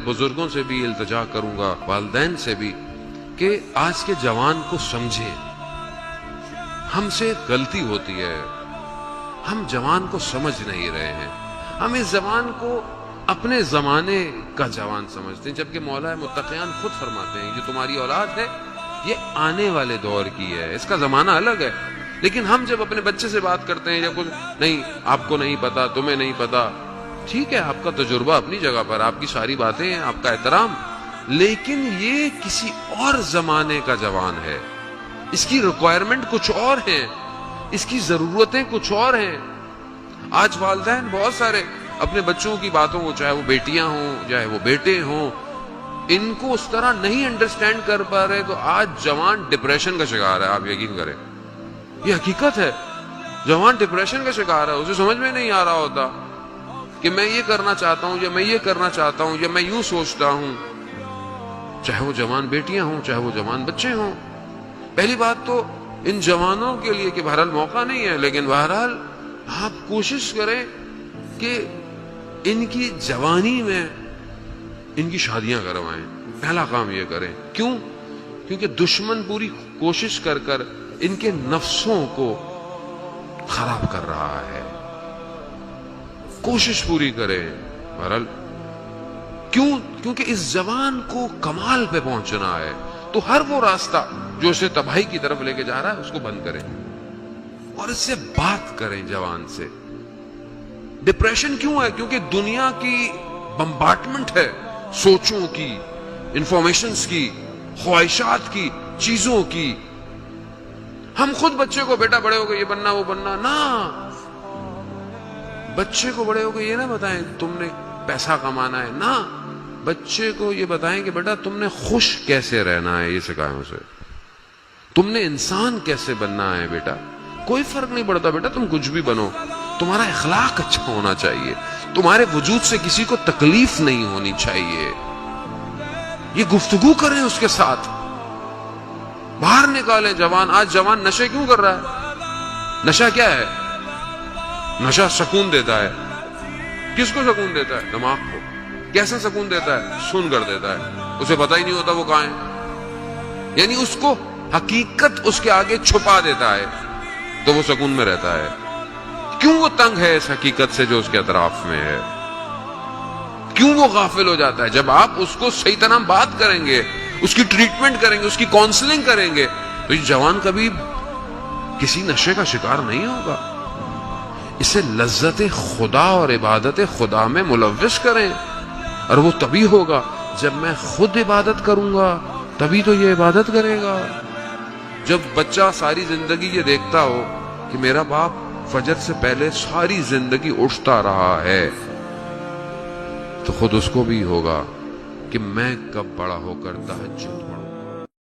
بزرگوں سے بھی التجا کروں گا، والدین سے بھی، کہ آج کے جوان کو سمجھیں۔ ہم سے غلطی ہوتی ہے، ہم جوان کو سمجھ نہیں رہے ہیں۔ ہم اس جوان کو اپنے زمانے کا جوان سمجھتے ہیں، جبکہ مولا متقیان خود فرماتے ہیں جو تمہاری اولاد ہے یہ آنے والے دور کی ہے، اس کا زمانہ الگ ہے۔ لیکن ہم جب اپنے بچے سے بات کرتے ہیں یا کچھ نہیں، آپ کو نہیں پتا، تمہیں نہیں پتا، ٹھیک ہے، آپ کا تجربہ اپنی جگہ پر، آپ کی ساری باتیں ہیں، آپ کا احترام، لیکن یہ کسی اور زمانے کا جوان ہے، اس کی ریکوائرمنٹ کچھ اور ہیں، اس کی ضرورتیں کچھ اور ہیں۔ آج والدین بہت سارے اپنے بچوں کی باتوں کو، چاہے وہ بیٹیاں ہوں چاہے وہ بیٹے ہوں، ان کو اس طرح نہیں انڈرسٹینڈ کر پا رہے، تو آج جوان ڈپریشن کا شکار ہے۔ آپ یقین کریں، یہ حقیقت ہے، جوان ڈپریشن کا شکار ہے، اسے سمجھ میں نہیں آ رہا ہوتا کہ میں یہ کرنا چاہتا ہوں یا میں یہ کرنا چاہتا ہوں یا میں یوں سوچتا ہوں، چاہے وہ جوان بیٹیاں ہوں چاہے وہ جوان بچے ہوں۔ پہلی بات تو ان جوانوں کے لیے کہ بہرحال موقع نہیں ہے، لیکن بہرحال آپ کوشش کریں کہ ان کی جوانی میں ان کی شادیاں کروائیں، پہلا کام یہ کریں۔ کیوں؟ کیونکہ دشمن پوری کوشش کر کر ان کے نفسوں کو خراب کر رہا ہے، کوشش پوری کریں۔ بہرحال کیوں؟ کیونکہ اس جوان کو کمال پہ پہنچنا ہے، تو ہر وہ راستہ جو اسے تباہی کی طرف لے کے جا رہا ہے اس کو بند کریں اور اس سے بات کریں جوان سے۔ ڈپریشن کیوں ہے؟ کیونکہ دنیا کی بمبارڈمنٹ ہے، سوچوں کی، انفارمیشنز کی، خواہشات کی، چیزوں کی۔ ہم خود بچے کو بیٹا بڑے ہو گئے یہ بننا وہ بننا، نہ، بچے کو بڑے ہو گئے یہ نہ بتائیں تم نے پیسہ کمانا ہے، نہ، بچے کو یہ بتائیں کہ بیٹا تم نے خوش کیسے رہنا ہے، یہ سکھائیں اسے۔ تم نے انسان کیسے بننا ہے بیٹا، کوئی فرق نہیں پڑتا بیٹا، تم کچھ بھی بنو، تمہارا اخلاق اچھا ہونا چاہیے، تمہارے وجود سے کسی کو تکلیف نہیں ہونی چاہیے۔ یہ گفتگو کریں اس کے ساتھ، باہر نکالیں جوان۔ آج جوان نشے کیوں کر رہا ہے؟ نشہ کیا ہے؟ نشہ سکون دیتا ہے۔ کس کو سکون دیتا ہے؟ دماغ کو۔ کیسے سکون دیتا ہے؟ سن کر دیتا ہے، اسے پتہ ہی نہیں ہوتا وہ کہاں ہے، یعنی اس کو حقیقت اس کے آگے چھپا دیتا ہے تو وہ سکون میں رہتا ہے۔ کیوں وہ تنگ ہے اس حقیقت سے جو اس کے اطراف میں ہے؟ کیوں وہ غافل ہو جاتا ہے؟ جب آپ اس کو صحیح طرح بات کریں گے، اس کی ٹریٹمنٹ کریں گے، اس کی کاؤنسلنگ کریں گے، تو یہ جوان کبھی کسی نشے کا شکار نہیں ہوگا۔ اسے لذت خدا اور عبادت خدا میں ملوث کریں، اور وہ تبھی ہوگا جب میں خود عبادت کروں گا، تبھی تو یہ عبادت کرے گا۔ جب بچہ ساری زندگی یہ دیکھتا ہو کہ میرا باپ فجر سے پہلے ساری زندگی اٹھتا رہا ہے، تو خود اس کو بھی ہوگا کہ میں کب بڑا ہو کر تہجد پڑھوں۔